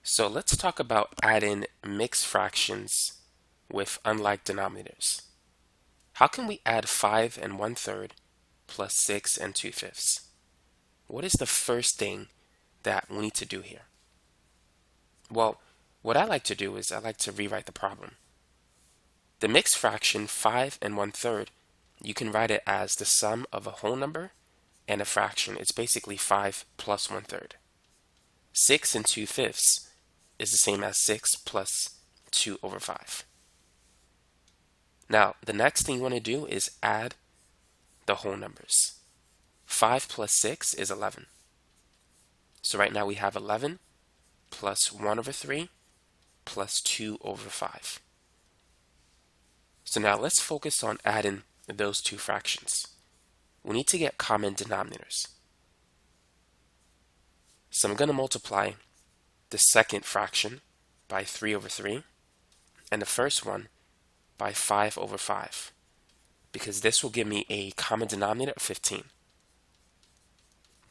So let's talk about adding mixed fractions with unlike denominators. How can we add 5 and 1/3 plus 6 and 2/5? What is the first thing that we need to do here? Well, what I like to do is I like to rewrite the problem. The mixed fraction 5 and 1/3, you can write it as the sum of a whole number and a fraction. It's basically 5 plus 1/3. 6 and 2/5 is the same as 6 plus 2/5. Now, the next thing you want to do is add the whole numbers. 5 plus 6 is 11. So right now we have 11 plus 1/3 plus 2/5. So now let's focus on adding those two fractions. We need to get common denominators. So I'm going to multiply the second fraction by 3/3 and the first one by 5/5 because this will give me a common denominator of 15.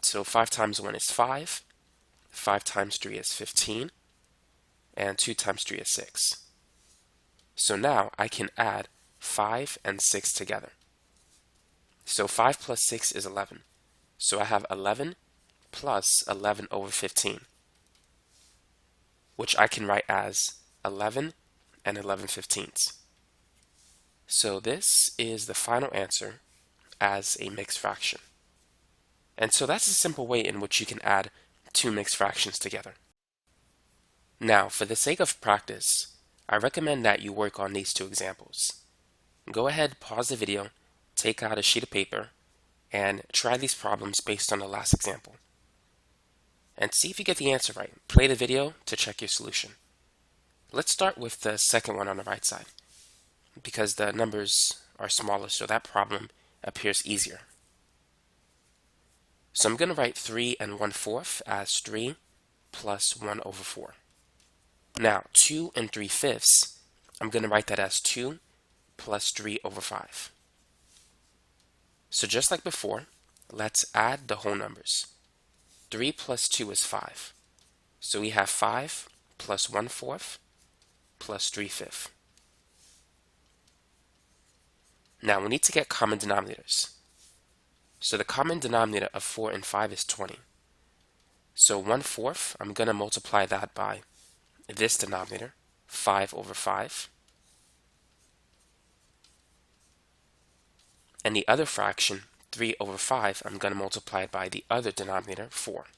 So 5 times 1 is 5, 5 times 3 is 15, and 2 times 3 is 6. So now I can add 5 and 6 together. So 5 plus 6 is 11. So I have 11 plus 11/15, which I can write as 11 and 11/15. So this is the final answer as a mixed fraction. And so that's a simple way in which you can add two mixed fractions together. Now, for the sake of practice, I recommend that you work on these two examples. Go ahead, pause the video, take out a sheet of paper, and try these problems based on the last example. And see if you get the answer right. Play the video to check your solution. Let's start with the second one on the right side, because the numbers are smaller, so that problem appears easier. So I'm going to write 3 and 1/4 as 3 plus 1/4. Now, 2 and 3/5, I'm going to write that as 2 plus 3/5. So just like before, let's add the whole numbers. 3 plus 2 is 5. So we have 5 plus 1/4 plus 3/5. Now we need to get common denominators. So the common denominator of 4 and 5 is 20. So 1/4, I'm going to multiply that by this denominator, 5/5. And the other fraction, 3/5, I'm going to multiply it by the other denominator, 4.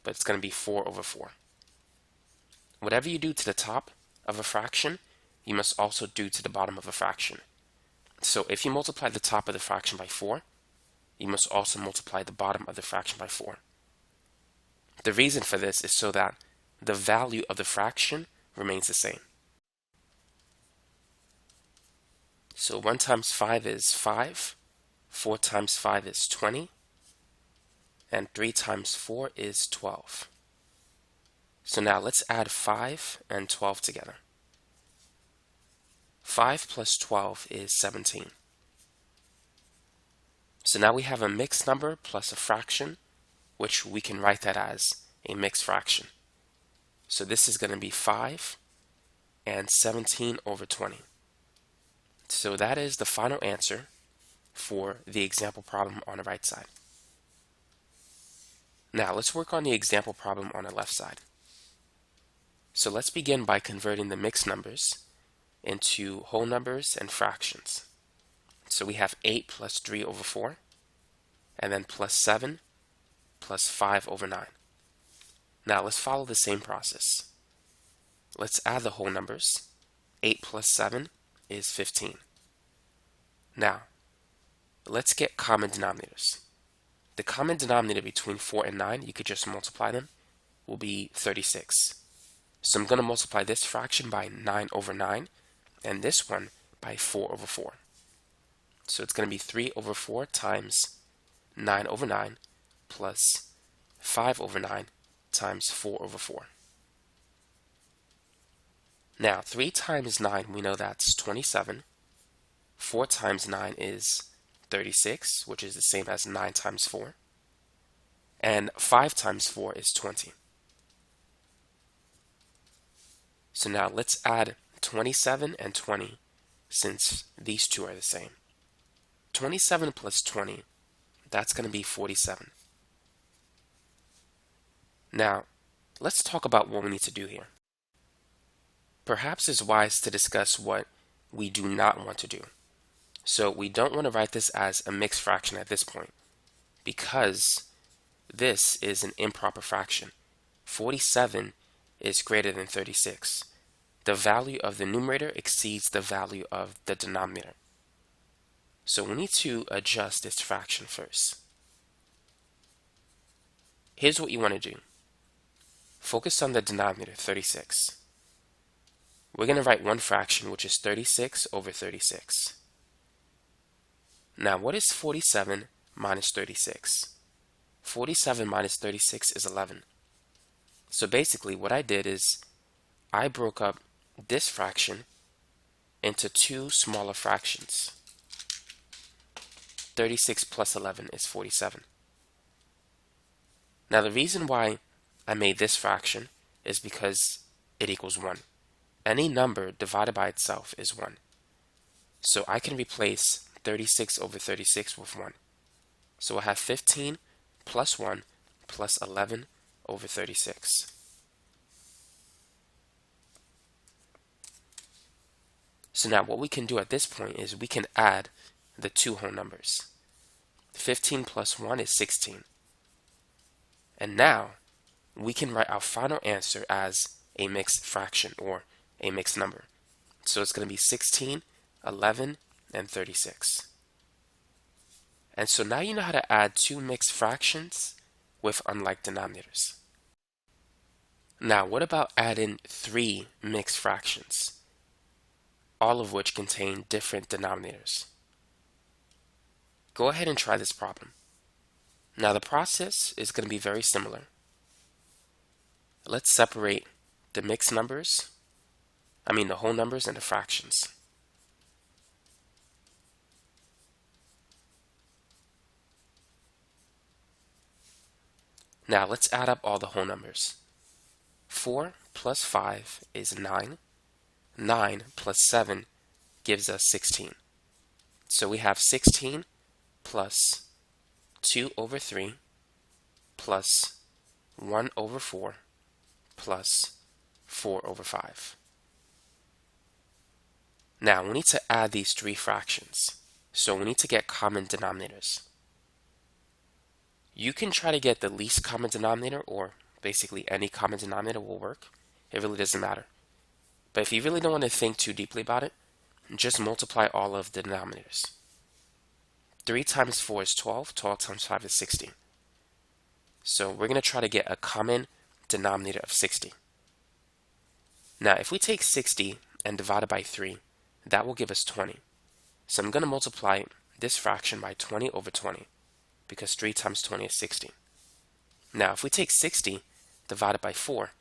But it's going to be 4/4. Whatever you do to the top of a fraction, you must also do to the bottom of a fraction. So if you multiply the top of the fraction by 4, you must also multiply the bottom of the fraction by 4. The reason for this is so that the value of the fraction remains the same. So 1 times 5 is 5, 4 times 5 is 20, and 3 times 4 is 12. So now let's add 5 and 12 together. 5 plus 12 is 17. So now we have a mixed number plus a fraction, which we can write that as a mixed fraction. So this is going to be 5 and 17/20. So that is the final answer for the example problem on the right side. Now let's work on the example problem on the left side. So let's begin by converting the mixed numbers into whole numbers and fractions. So we have 8 plus 3/4, and then plus 7 plus 5/9. Now let's follow the same process. Let's add the whole numbers. 8 plus 7 is 15. Now, let's get common denominators. The common denominator between 4 and 9, you could just multiply them, will be 36. So I'm going to multiply this fraction by 9/9 and this one by 4/4. So it's going to be 3/4 times 9/9 plus 5/9 times 4/4. Now 3 times 9, we know that's 27. 4 times 9 is 36, which is the same as 9 times 4. And 5 times 4 is 20. So now let's add 27 and 20 since these two are the same. 27 plus 20, that's going to be 47. Now, let's talk about what we need to do here. Perhaps it's wise to discuss what we do not want to do. So we don't want to write this as a mixed fraction at this point because this is an improper fraction. 47 is greater than 36. The value of the numerator exceeds the value of the denominator. So we need to adjust this fraction first. Here's what you want to do. Focus on the denominator, 36. We're going to write one fraction, which is 36 over 36. Now, what is 47 minus 36? 47 minus 36 is 11. So basically, what I did is I broke up this fraction into two smaller fractions. 36 plus 11 is 47. Now, the reason why I made this fraction is because it equals 1. Any number divided by itself is 1. So I can replace 36 over 36 with 1. So I have 15 plus 1 plus 11 over 36. So now what we can do at this point is we can add the two whole numbers. 15 plus 1 is 16. And now we can write our final answer as a mixed fraction or a mixed number. So it's going to be 16, 11, and 36. And so now you know how to add two mixed fractions with unlike denominators. Now what about adding three mixed fractions, all of which contain different denominators? Go ahead and try this problem. Now the process is going to be very similar. Let's separate the mixed numbers, the whole numbers and the fractions. Now let's add up all the whole numbers. 4 plus 5 is 9. 9 plus 7 gives us 16. So we have 16 plus 2 over 3 plus 1 over 4 plus 4 over 5. Now we need to add these three fractions. So we need to get common denominators. You can try to get the least common denominator, or basically any common denominator will work. It really doesn't matter. But if you really don't want to think too deeply about it, just multiply all of the denominators. 3 times 4 is 12. 12 times 5 is 60. So we're going to try to get a common denominator of 60. Now if we take 60 and divide it by 3, that will give us 20. So I'm going to multiply this fraction by 20 over 20, because 3 times 20 is 60. Now if we take 60 divided by 4,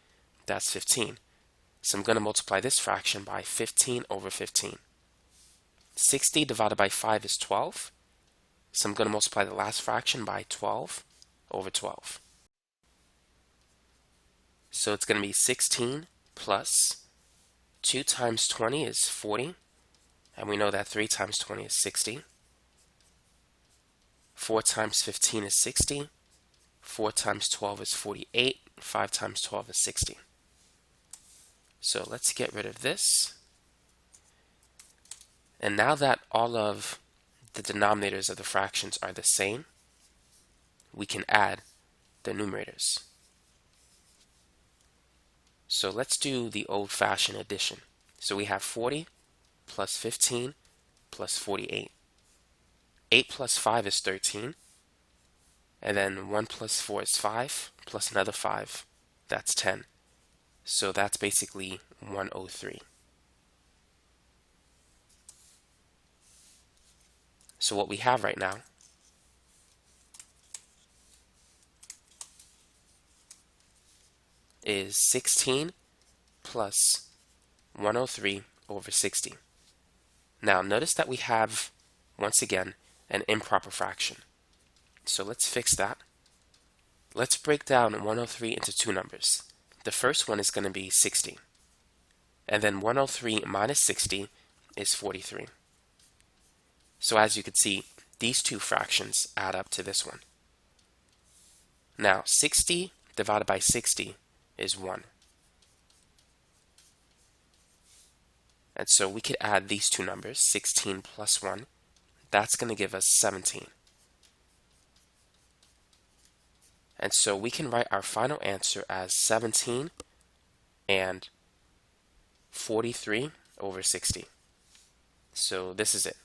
that's 15. So I'm going to multiply this fraction by 15 over 15. 60 divided by 5 is 12. So I'm going to multiply the last fraction by 12 over 12. So it's going to be 16 plus 2 times 20 is 40. And we know that 3 times 20 is 60. 4 times 15 is 60. 4 times 12 is 48. 5 times 12 is 60. So let's get rid of this. And now that all of the denominators of the fractions are the same, we can add the numerators. So let's do the old-fashioned addition. So we have 40 plus 15 plus 48. 8 plus 5 is 13. And then 1 plus 4 is 5, plus another 5. That's 10. So that's basically 103. So what we have right now is 16 plus 103 over 60. Now notice that we have, once again, an improper fraction. So let's fix that. Let's break down 103 into two numbers. The first one is going to be 60. And then 103 minus 60 is 43. So as you can see, these two fractions add up to this one. Now, 60 divided by 60 is 1. And so we could add these two numbers, 16 plus 1. That's going to give us 17. And so we can write our final answer as 17 and 43 over 60. So this is it.